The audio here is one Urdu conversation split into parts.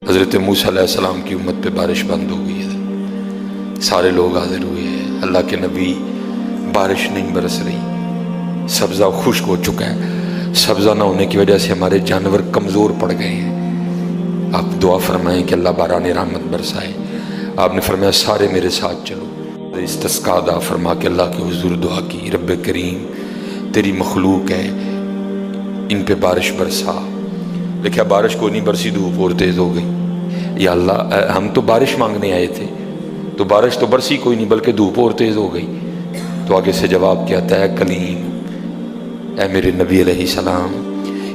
حضرت موسیٰ علیہ السلام کی امت پہ بارش بند ہو گئی ہے، سارے لوگ حاضر ہوئے ہیں، اللہ کے نبی، بارش نہیں برس رہی، سبزہ خشک ہو چکا ہے، سبزہ نہ ہونے کی وجہ سے ہمارے جانور کمزور پڑ گئے ہیں، آپ دعا فرمائیں کہ اللہ باران رحمت برسائے۔ آپ نے فرمایا سارے میرے ساتھ چلو، استسقاء ادا فرما کے اللہ کے حضور دعا کی، رب کریم تیری مخلوق ہے، ان پہ بارش برسا۔ دیکھا بارش کو نہیں برسی، دھوپ اور تیز ہو گئی۔ یا اللہ ہم تو بارش مانگنے آئے تھے، تو بارش تو برسی کوئی نہیں بلکہ دھوپ اور تیز ہو گئی۔ تو آگے سے جواب کیا آتا ہے، کلیم، اے میرے نبی علیہ السلام،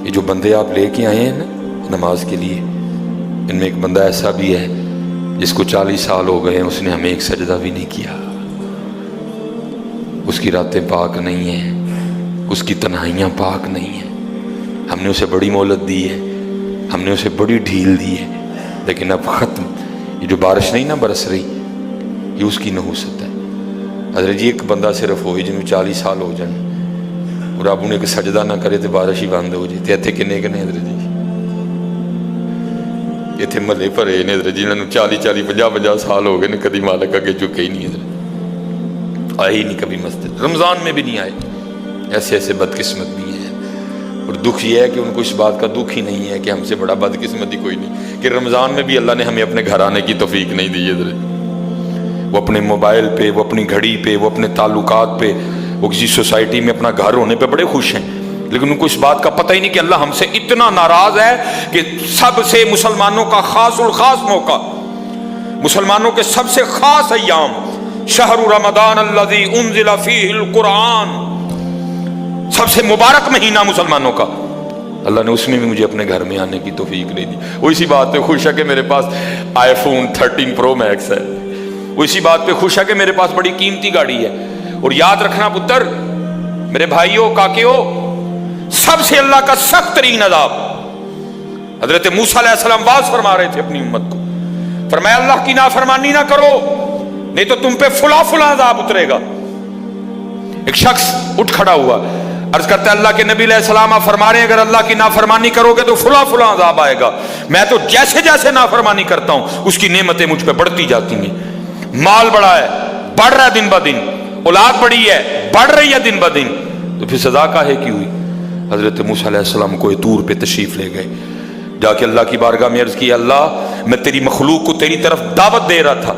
یہ جو بندے آپ لے کے آئے ہیں نا نماز کے لیے، ان میں ایک بندہ ایسا بھی ہے جس کو 40 سال ہو گئے ہیں، اس نے ہمیں ایک سجدہ بھی نہیں کیا، اس کی راتیں پاک نہیں ہیں، اس کی تنہائیاں پاک نہیں ہیں، ہم نے اسے بڑی مہلت دی ہے، ہم نے اسے بڑی ڈھیل دی ہے، لیکن اب ختم۔ یہ جو بارش نہیں نہ برس رہی، یہ اس کی نحوست ہے۔ حضرت جی ایک بندہ صرف ہوئی جنہوں 40 سال ہو جائیں اور اب انہیں ایک سجدہ نہ کرے تو بارش ہی بند ہو جائے۔ اتنے کنے کنے حضرت جی اتنے محلے بھرے نے حضرت جی، انہوں 40 50 سال ہو گئے نے، کبھی مالک اگے چکے ہی نہیں، حضرت آئے ہی نہیں کبھی مسجد، رمضان میں بھی نہیں آئے۔ ایسے ایسے بدقسمت بھی ہیں، اور دکھ یہ ہے کہ ان کو اس بات کا دکھ ہی نہیں ہے کہ ہم سے بڑا بدقسمت ہی کوئی نہیں، کہ رمضان میں بھی اللہ نے ہمیں اپنے گھر آنے کی توفیق نہیں دی ہے۔ وہ اپنے موبائل پہ، وہ اپنی گھڑی پہ، وہ اپنے تعلقات پہ، وہ کسی سوسائٹی میں اپنا گھر ہونے پہ بڑے خوش ہیں، لیکن ان کو اس بات کا پتہ ہی نہیں کہ اللہ ہم سے اتنا ناراض ہے کہ سب سے مسلمانوں کا خاص الخاص موقع، مسلمانوں کے سب سے خاص ایام، شہر رمضان الذی انزل فیہ القرآن، سب سے مبارک مہینہ مسلمانوں کا، اللہ نے اس میں بھی مجھے اپنے گھر میں آنے کی توفیق نہیں دی۔ وہ اسی بات پہ خوش ہے کہ میرے پاس آئی فون 13 پرو میکس ہے، وہ اسی بات پہ خوش ہے کہ میرے پاس بڑی قیمتی گاڑی ہے۔ اور یاد رکھنا پتر، میرے بھائیوں، کاکیوں، سب سے اللہ کا سخت ترین عذاب، حضرت موسیٰ علیہ السلام واز فرما رہے تھے اپنی امت کو، فرمایا اللہ کی نافرمانی نہ کرو نہیں تو تم پہ فلاں فلاں عذاب اترے گا۔ ایک شخص اٹھ کھڑا ہوا، عرض کرتا ہے اللہ کے نبی علیہ السلام آپ فرما رہے ہیں اگر اللہ کی نافرمانی کرو گے تو فلاں فلاں عذاب آئے گا، میں تو جیسے جیسے نافرمانی کرتا ہوں اس کی نعمتیں مجھ پہ بڑھتی جاتی ہیں، مال بڑا ہے، بڑھ رہا ہے دن بہ دن، اولاد بڑی ہے، بڑھ رہی ہے دن بہ دن، تو پھر سزا کاہے کی ہوئی؟ حضرت موسیٰ علیہ السلام کو طور پہ تشریف لے گئے، جا کے اللہ کی بارگاہ میں عرض کی، اللہ میں تیری مخلوق کو تیری طرف دعوت دے رہا تھا،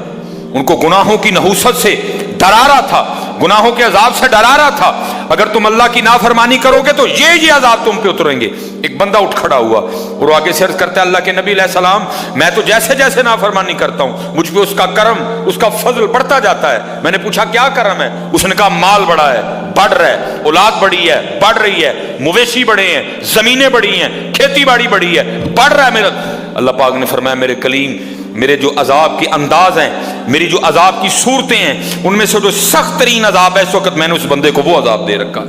ان کو گناہوں کی نحوست سے ڈرا رہا تھا، گناہوں کے عذاب سے ڈرا رہا تھا، اگر تم اللہ کی نافرمانی کرو گے تو یہ عذاب تم پہ اتریں گے۔ ایک بندہ اٹھ کھڑا ہوا اور وہ آگے سے عرض کرتا ہے اللہ کے نبی علیہ السلام میں تو جیسے جیسے نافرمانی کرتا ہوں مجھ پہ اس کا کرم، اس کا فضل بڑھتا جاتا ہے۔ میں نے پوچھا کیا کرم ہے؟ اس نے کہا مال بڑا ہے، بڑھ رہا ہے، اولاد بڑی ہے، بڑھ رہی ہے، مویشی بڑے ہیں، زمینیں بڑی ہیں، کھیتی باڑی بڑی ہے، بڑھ رہا ہے میرا۔ اللہ پاک نے فرمایا میرے کلیم، میرے جو عذاب کے انداز ہیں، میری جو عذاب کی صورتیں ہیں، ان میں سے جو سخت ترین عذاب ہے اس وقت میں نے اس بندے کو وہ عذاب دے رکھا۔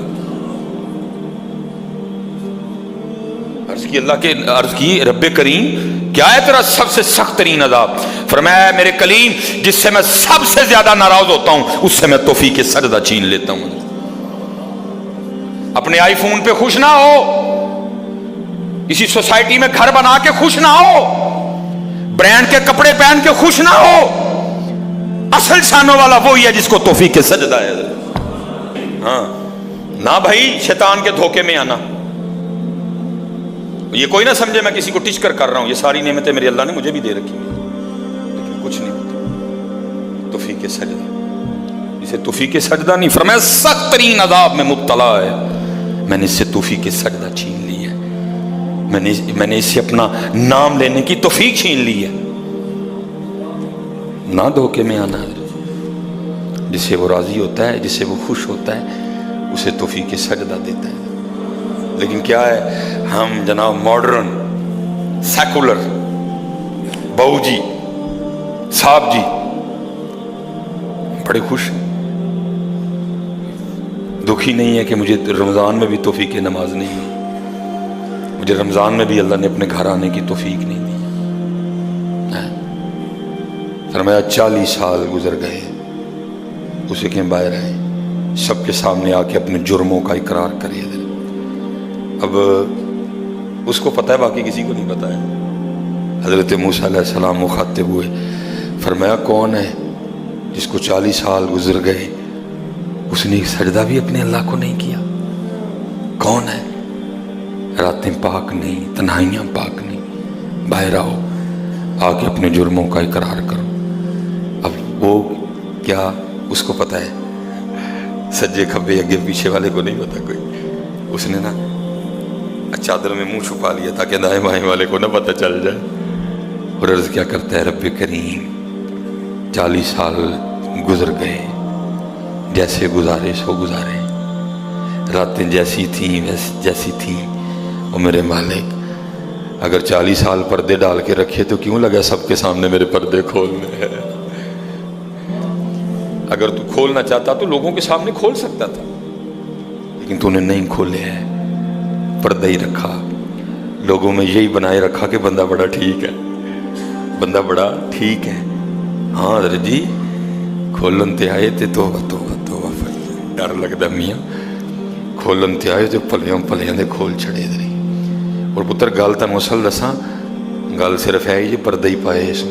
عرض کی رب کریم کیا ہے تیرا سب سے سخت ترین عذاب؟ فرمایا میرے کلیم جس سے میں سب سے زیادہ ناراض ہوتا ہوں اس سے میں توفیق سجدہ چھین لیتا ہوں۔ اپنے آئی فون پہ خوش نہ ہو، کسی سوسائٹی میں گھر بنا کے خوش نہ ہو، برانڈ کے کپڑے پہن کے خوش نہ ہو، اصل شانوں والا وہی ہے جس کو توفیق سجدہ ہے۔ ہاں نہ بھائی شیطان کے دھوکے میں آنا، یہ کوئی نہ سمجھے میں کسی کو ٹچ کر رہا ہوں، یہ ساری نعمتیں میرے اللہ نے مجھے بھی دے رکھی ہیں، لیکن کچھ نہیں ہوتا توفیق سجدہ، اسے توفیق سجدہ نہیں فرمایا سخت ترین عذاب میں مبتلا ہے، میں نے اس سے توفیق سجدہ چھین لی ہے، میں نے اس سے اپنا نام لینے کی توفیق چھین لی ہے۔ نہ دھوکے میں آنا، جس سے وہ راضی ہوتا ہے، جس سے وہ خوش ہوتا ہے اسے توفیق سجدہ دیتا ہے۔ لیکن کیا ہے، ہم جناب ماڈرن سیکولر بہو جی صاحب جی بڑے خوش ہیں، دکھی نہیں ہے کہ مجھے رمضان میں بھی توفیق نماز نہیں ہے، مجھے رمضان میں بھی اللہ نے اپنے گھر آنے کی توفیق نہیں دی۔ فرمایا 40 سال گزر گئے، اسے کہ باہر آئے، سب کے سامنے آ کے اپنے جرموں کا اقرار کرے۔ اب اس کو پتہ ہے، باقی کسی کو نہیں پتہ ہے، حضرت موسیٰ علیہ السلام مخاطب ہوئے، فرمایا کون ہے جس کو 40 سال گزر گئے اس نے سجدہ بھی اپنے اللہ کو نہیں کیا؟ کون ہے؟ راتیں پاک نہیں، تنہائیاں پاک نہیں، باہر آؤ، آ کے اپنے جرموں کا اقرار کرو۔ اب وہ کیا اس کو پتہ ہے؟ سجے کھبے اگے پیچھے والے کو نہیں پتا کوئی۔ اس نے نا چادر میں منہ چھپا لیا تاکہ دائیں بائیں والے کو نہ پتہ چل جائے، اور عرض کیا کرتا ہے، رب کریم 40 سال گزر گئے، جیسے گزارے سو گزارے، راتیں جیسی تھیں جیسی تھیں، اور میرے مالک اگر 40 سال پردے ڈال کے رکھے تو کیوں لگا سب کے سامنے میرے پردے کھولنے ہیں؟ اگر تو کھولنا چاہتا تو لوگوں کے سامنے کھول سکتا تھا، لیکن تو نے نہیں کھولے ہیں، پردہ ہی رکھا، لوگوں میں یہی بنائے رکھا کہ بندہ بڑا ٹھیک ہے، بندہ بڑا ٹھیک ہے۔ ہاں حضرت جی کھولن تے آئے تے توبہ توبہ توبہ، ڈر لگتا میاں، کھولن تے آئے تے پلیاں پلیاں دے کھول چھڑے دے۔ اور پتر گل تنوں اصل دساں، گل صرف ہے یہ پردہ ہی پائے اس،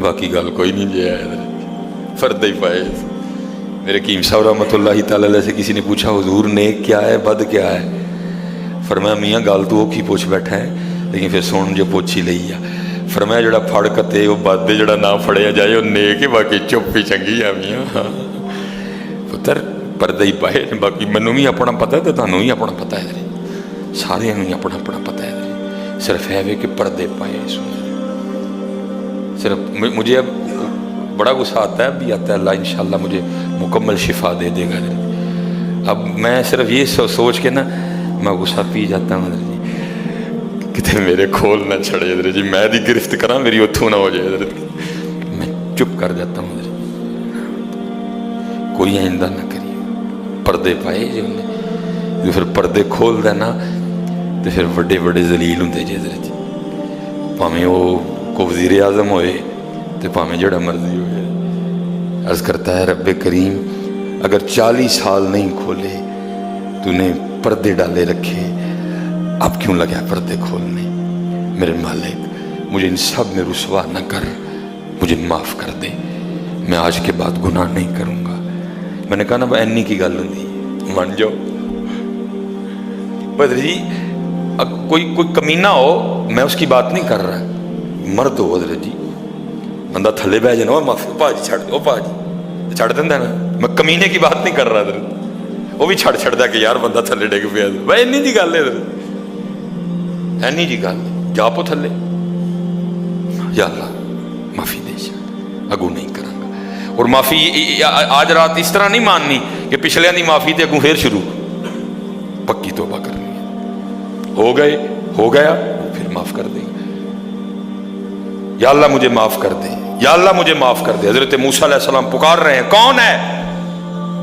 باقی گل کوئی نہیں جی ہے، پردہ ہی پائے اس۔ میرے حکیم صاحب رحمۃ اللہ تعالی علیہ سے کسی نے پوچھا حضور نیک کیا ہے بد کیا ہے؟ فرمایا میاں گل تو وہ کی پوچھ بیٹھا ہے، لیکن پھر سن جو پوچھ ہی لئی ہے۔ فرمایا جڑا پھڑ کتے وہ بد، جڑا نہ پھڑیا جائے وہ نیک ہے، باقی چپ ہی چنگی ہے میاں۔ پتر پردہ ہی پائے، باقی منوں بھی اپنا پتہ ہے تو تانوں بھی اپنا پتہ ہے، سارے ہی اپنا اپنا پتہ ہے، صرف ہے کہ پردے پائے سن۔ صرف مجھے اب بڑا غصہ آتا ہے، ابھی آتا ہے، اللہ انشاءاللہ مجھے مکمل شفا دے دے گا۔ اب میں صرف یہ سوچ کے نا میں غصہ پی جاتا ہوں حضرت جی، کتے میرے کھول نہ چھڑے حضرت جی، میں دی گرفت کراں میری اتھوں نہ ہو جائے حضرت جی، میں چپ کر جاتا ہوں حضرت جی، کوئی آئندہ نہ کریے۔ پردے پائے جو انہیں، جو پھر پردے کھول دینا تو پھر بڑے بڑے ذلیل ہوندے جی حضرت جی، پاویں وہ کو وزیر اعظم ہوئے تو پاویں جڑا مرضی ہوئے۔ عرض کرتا ہے رب کریم اگر 40 سال نہیں کھولے تو نے پردے ڈالے رکھے، اب کیوں لگا پردے کھولنے؟ میرے مالک مجھے ان سب میں رسوا نہ کر، مجھے معاف کر دے، میں آج کے بعد گناہ نہیں کروں گا۔ میں نے کہا نا اینی کی گل ہوندی مان جاؤ بدر جی، کوئی کمینہ ہو میں اس کی بات نہیں کر رہا، مرد ہو حضرت جی، بندہ تھلے بہ جانا معافی پا جی چھڑ دو، پا جی چھڑ دینا نا، میں کمینے کی بات نہیں کر رہا حضرت، وہ بھی چھڑ دا کہ یار بندہ تھلے ڈگ پیا، بھائی اینی جی گل ہے حضرت، اینی جی گل جا پو تھلے، یا اللہ معافی دے چھڑ، اگوں نہیں کراں گا۔ اور معافی آج رات اس طرح نہیں ماننی کہ پچھلے دی معافی تے اگوں پھر شروع، پکی توبہ کرنی ہے، ہو گئے ہو گیا پھر معاف کر دیں گے۔ یا اللہ مجھے معاف کر دے، یا اللہ مجھے معاف کر دے۔ حضرت موسیٰ علیہ السلام پکار رہے ہیں، کون ہے؟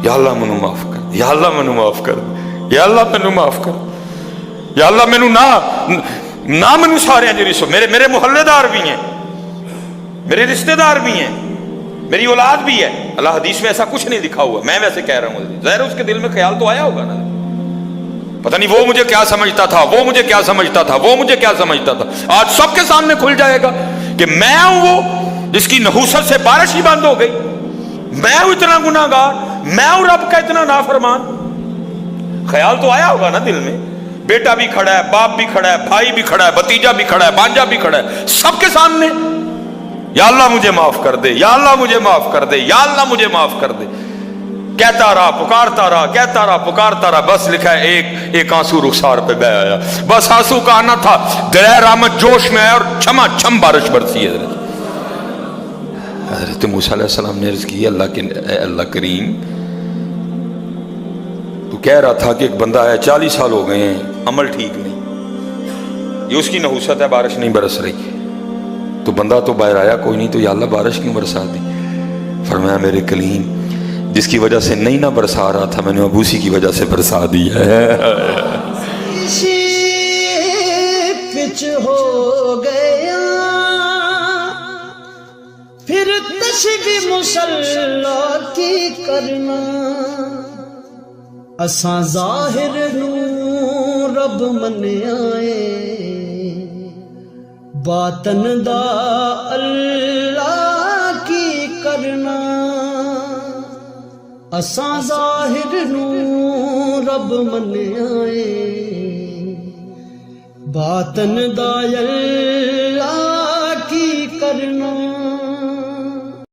یا اللہ منو معاف کر دے، یا اللہ منو معاف کر دے، یا اللہ منو معاف کر دے، یا اللہ منو نہ منو سارے ہیں جی، میرے محلے دار بھی ہیں، میرے رشتہ دار بھی ہیں، میری اولاد بھی ہے۔ اللہ حدیث میں ایسا کچھ نہیں لکھا ہوا، میں ویسے کہہ رہا ہوں، ظاہر اس کے دل میں خیال تو آیا ہوگا نا، پتہ نہیں وہ مجھے کیا سمجھتا تھا، وہ مجھے کیا سمجھتا تھا، وہ مجھے کیا سمجھتا تھا۔ آج سب کے سامنے کھل جائے گا کہ میں ہوں وہ جس کی نحوست سے بارش ہی بند ہو گئی، میں ہوں اتنا گناہ گار، میں ہوں رب کا اتنا نافرمان۔ خیال تو آیا ہوگا نا دل میں، بیٹا بھی کھڑا ہے، باپ بھی کھڑا ہے، بھائی بھی کھڑا ہے، بھتیجا بھی کھڑا ہے، بانجا بھی کھڑا ہے، سب کے سامنے یا اللہ مجھے معاف کر دے، یا اللہ مجھے معاف کر دے، یا اللہ مجھے معاف کر دے، کہتا رہا پکارتا رہا، کہتا رہا پکارتا رہا، بس لکھا ہے ایک آنسو رخسار پہ بہ آیا، بس آنسو کا آنا تھا، دریائے رحمت جوش میں آیا اور چھما چھم بارش برسی ہے۔ حضرت موسیٰ علیہ السلام نے عرض کی، اللہ کریم تو کہہ رہا تھا کہ ایک بندہ ہے 40 سال ہو گئے ہیں، عمل ٹھیک نہیں، یہ اس کی نحوست ہے، بارش نہیں برس رہی، تو بندہ تو باہر آیا کوئی نہیں، تو یا اللہ بارش کیوں برسا دی؟ فرمایا میرے کلیم جس کی وجہ سے نہیں نہ برسا رہا تھا میں نے اب اسی کی وجہ سے برسا دی ہے۔ پچ ہو گیا پھر تشبیہ مصلا کی کرنا، اساں ظاہر نوں رب من آئے باطن دا اللہ کی کرنا اساں ظاہر نو رب منیا اے باطن دا